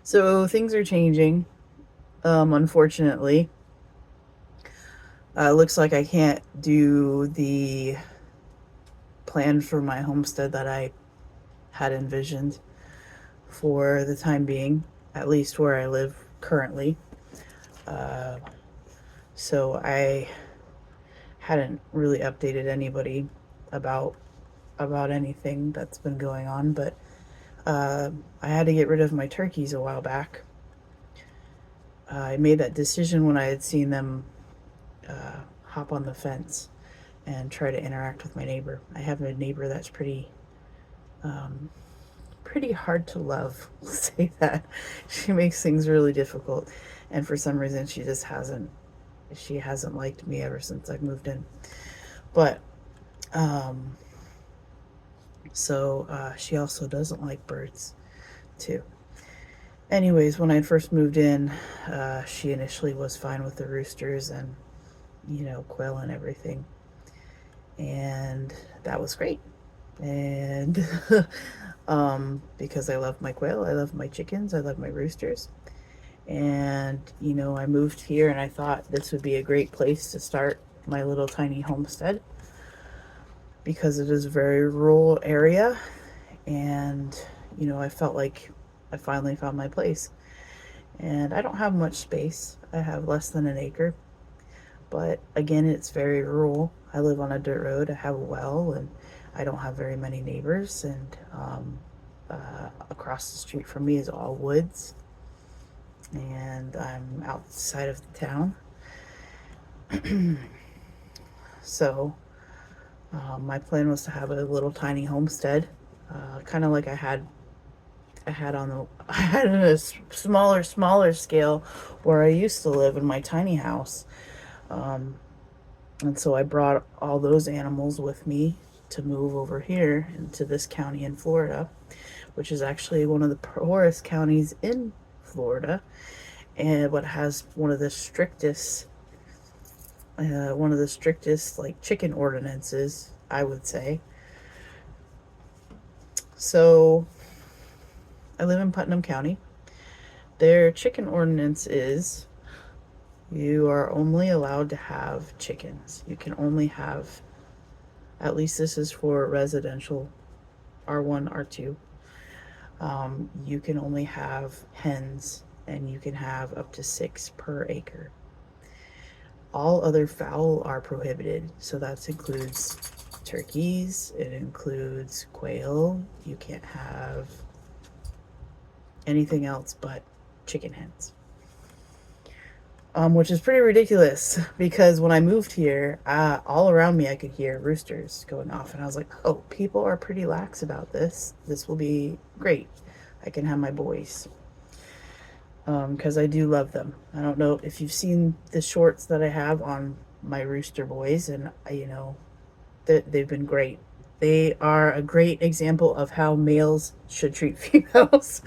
So things are changing, unfortunately. Looks like I can't do the plan for my homestead that I had envisioned for the time being, at least where I live currently. Uh, so I hadn't really updated anybody about anything that's been going on, but I had to get rid of my turkeys a while back. I made that decision when I had seen them hop on the fence and try to interact with my neighbor. I have a neighbor that's um, pretty hard to love. We'll say that. She makes things really difficult, and for some reason, she hasn't liked me ever since I've moved in. But um, she also doesn't like birds too. Anyways, when I first moved in, she initially was fine with the roosters and quail and everything, and that was great. And because I love my quail, I love my chickens, I love my roosters. And, I moved here and I thought this would be a great place to start my little tiny homestead because it is a very rural area. And, I felt like I finally found my place. And I don't have much space, I have less than an acre. But again, it's very rural. I live on a dirt road, I have a well, and I don't have very many neighbors. And across the street from me is all woods, and I'm outside of the town. So my plan was to have a little tiny homestead, kind of like I had on the I had in a smaller scale where I used to live in my tiny house. Um, and so I brought all those animals with me to move over here into this county in Florida, which is actually one of the poorest counties in Florida, and what has one of the strictest like chicken ordinances, I would say. So I live in Putnam County. Their chicken ordinance is you are only allowed to have chickens. You can only have, at least this is for residential R1, R2. You can only have hens, and you can have up to 6 per acre. All other fowl are prohibited, so that includes turkeys, it includes quail. You can't have anything else but chicken hens. Which is pretty ridiculous because when I moved here, all around me I could hear roosters going off, and I was like, "Oh, people are pretty lax about this. This will be great. I can have my boys." Because I do love them. I don't know if you've seen the shorts that I have on my rooster boys, and they've been great. They are a great example of how males should treat females.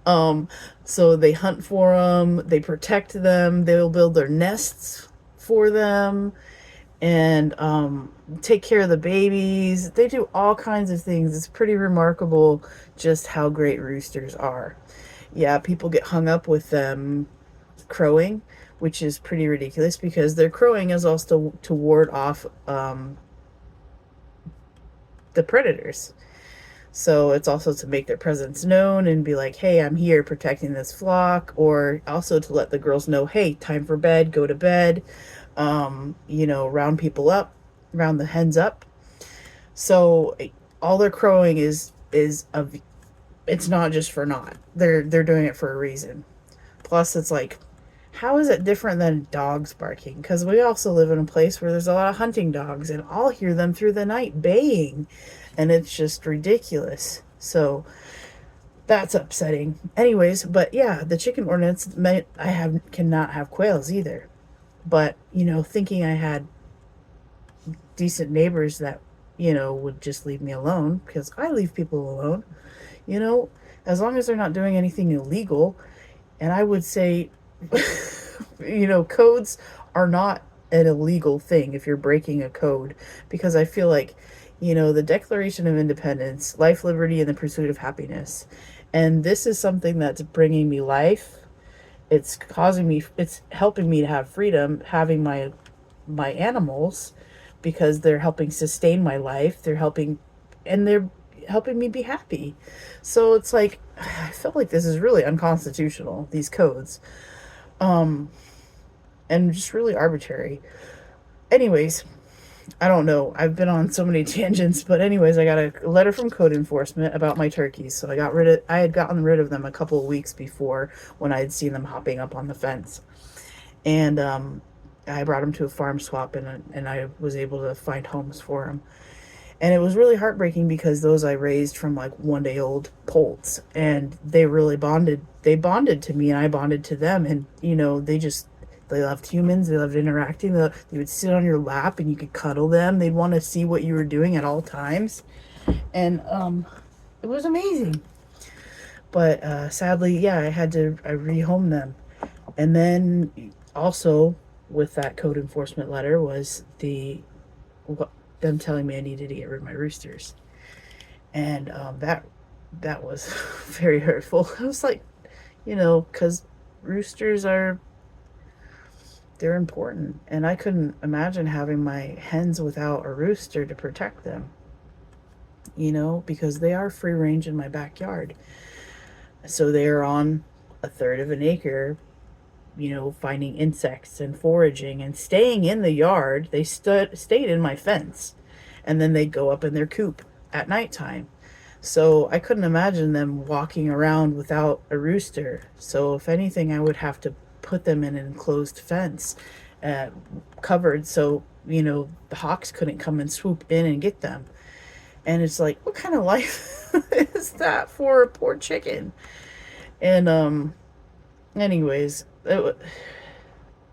um, so they hunt for them, they protect them, they'll build their nests for them, and take care of the babies. They do all kinds of things. It's pretty remarkable just how great roosters are. Yeah, people get hung up with them crowing, which is pretty ridiculous because their crowing is also to ward off the predators. So it's also to make their presence known and be like, hey, I'm here protecting this flock, or also to let the girls know, hey, time for bed, go to bed, round people up, round the hens up. So all their crowing it's not just for naught. They're doing it for a reason. Plus, it's like, how is it different than dogs barking? Because we also live in a place where there's a lot of hunting dogs, and I'll hear them through the night baying, and it's just ridiculous. So that's upsetting. Anyways, but yeah, the chicken ordinance meant I cannot have quails either. But thinking I had decent neighbors that would just leave me alone, because I leave people alone. You know, as long as they're not doing anything illegal, and I would say codes are not an illegal thing if you're breaking a code, because I feel like, the Declaration of Independence, life, liberty, and the pursuit of happiness, And this is something that's bringing me life. It's helping me to have freedom, having my animals, because they're helping sustain my life. They're helping me be happy. So it's like, I felt like this is really unconstitutional, these codes, and just really arbitrary. Anyways, I don't know. I've been on so many tangents, but anyways, I got a letter from code enforcement about my turkeys. So I had gotten rid of them a couple of weeks before, when I had seen them hopping up on the fence. And I brought them to a farm swap, and I was able to find homes for them. And it was really heartbreaking because those I raised from like 1 day old poults, and they really bonded. They bonded to me, and I bonded to them. And they loved humans. They loved interacting. They would sit on your lap, and you could cuddle them. They'd want to see what you were doing at all times, and it was amazing. But sadly, yeah, I rehome them. And then also, with that code enforcement letter, was them telling me I needed to get rid of my roosters. And that was very hurtful. I was like, because roosters they're important, and I couldn't imagine having my hens without a rooster to protect them. Because they are free range in my backyard. So they are on a third of an acre, finding insects and foraging and staying in the yard. They stayed in my fence, and then they'd go up in their coop at nighttime. So I couldn't imagine them walking around without a rooster. So if anything, I would have to put them in an enclosed fence, uh, covered, so the hawks couldn't come and swoop in and get them. And it's like, what kind of life is that for a poor chicken? And anyways, it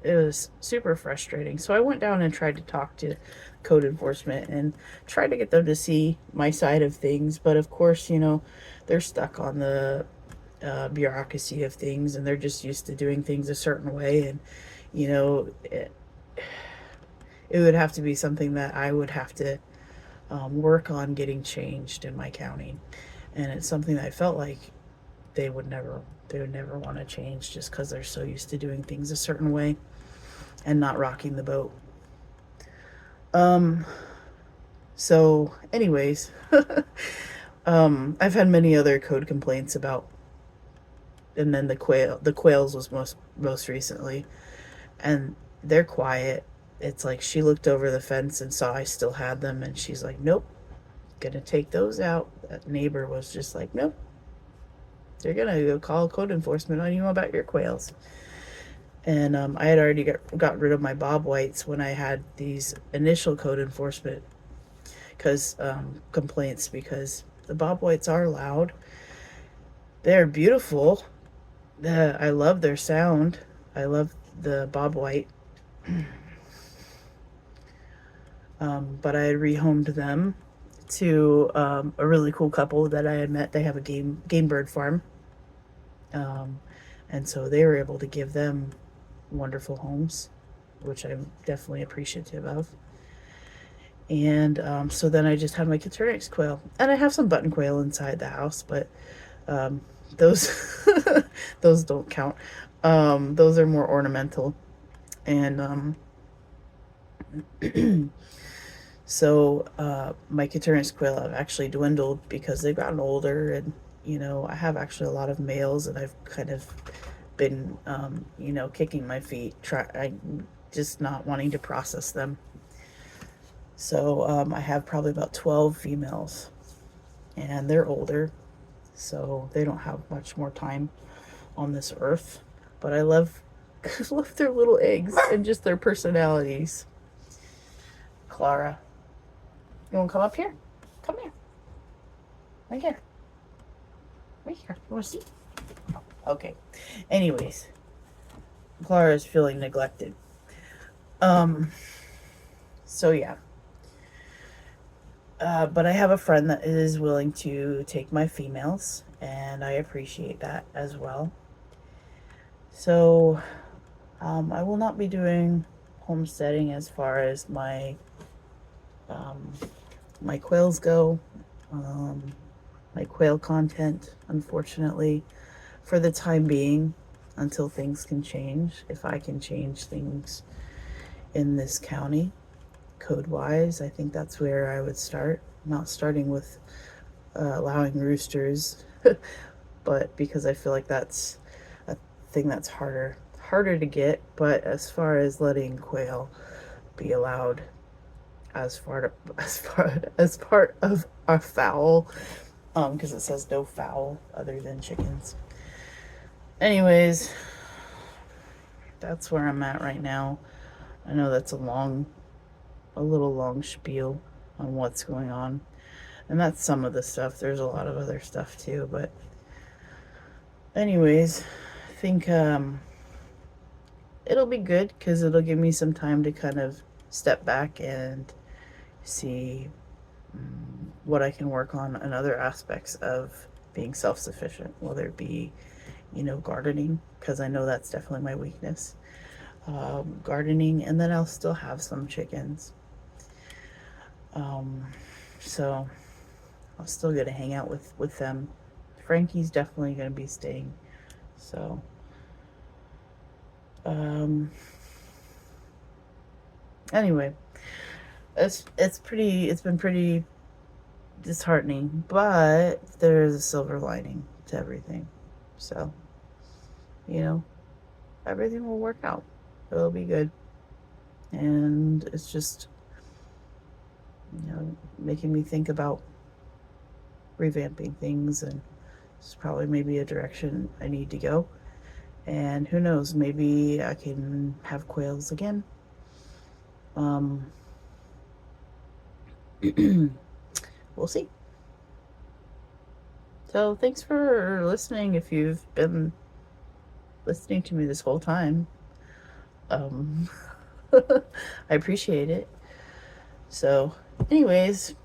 was super frustrating. So I went down and tried to talk to code enforcement and tried to get them to see my side of things. But of course, they're stuck on the bureaucracy of things, and they're just used to doing things a certain way. And, you know, it, it would have to be something that I would have to work on getting changed in my county. And it's something that I felt like they would never want to change, just because they're so used to doing things a certain way and not rocking the boat. Um, so anyways, I've had many other code complaints about, and then the quails was most recently, and they're quiet. It's like she looked over the fence and saw I still had them, and she's like, "Nope, gonna take those out." That neighbor was just like, "Nope, they're gonna go call code enforcement on you about your quails." And I had already got rid of my bob whites when I had these initial code enforcement complaints, because the bob whites are loud. They're beautiful. I love their sound. I love the bob white. But I had rehomed them to a really cool couple that I had met. They have a game bird farm, and so they were able to give them wonderful homes, which I'm definitely appreciative of. And so then I just had my Caturnix quail, and I have some button quail inside the house, but those those don't count. Those are more ornamental, and so my Caturnix quail have actually dwindled because they've gotten older, and I have actually a lot of males, and I've kind of been kicking my feet, I just not wanting to process them. So I have probably about 12 females, and they're older, so they don't have much more time on this earth. But I love love their little eggs and just their personalities. Clara, you want to come up here? Come here. Right here. Right here. You want to see? Okay. Anyways, Clara is feeling neglected. So yeah. But I have a friend that is willing to take my females, and I appreciate that as well. So I will not be doing homesteading as far as my quails go. my quail content, unfortunately, for the time being, until things can change. If I can change things in this county, code-wise, I think that's where I would start. Not starting with allowing roosters, but because I feel like that's a thing that's harder to get. But as far as letting quail be allowed as part of our fowl, because it says no fowl other than chickens. Anyways, that's where I'm at right now. I know that's a little long spiel on what's going on, and that's some of the stuff. There's a lot of other stuff too, but anyways, I think it'll be good because it'll give me some time to kind of step back and see what I can work on and other aspects of being self-sufficient, whether it be, gardening, because I know that's definitely my weakness. Gardening, and then I'll still have some chickens. So I'll still get to hang out with them. Frankie's definitely going to be staying. So, anyway, it's been pretty disheartening, but there's a silver lining to everything. So, everything will work out. It'll be good. And it's just, making me think about revamping things, and it's probably maybe a direction I need to go. And who knows, maybe I can have quails again. We'll see. So thanks for listening if you've been listening to me this whole time. I appreciate it. So anyways,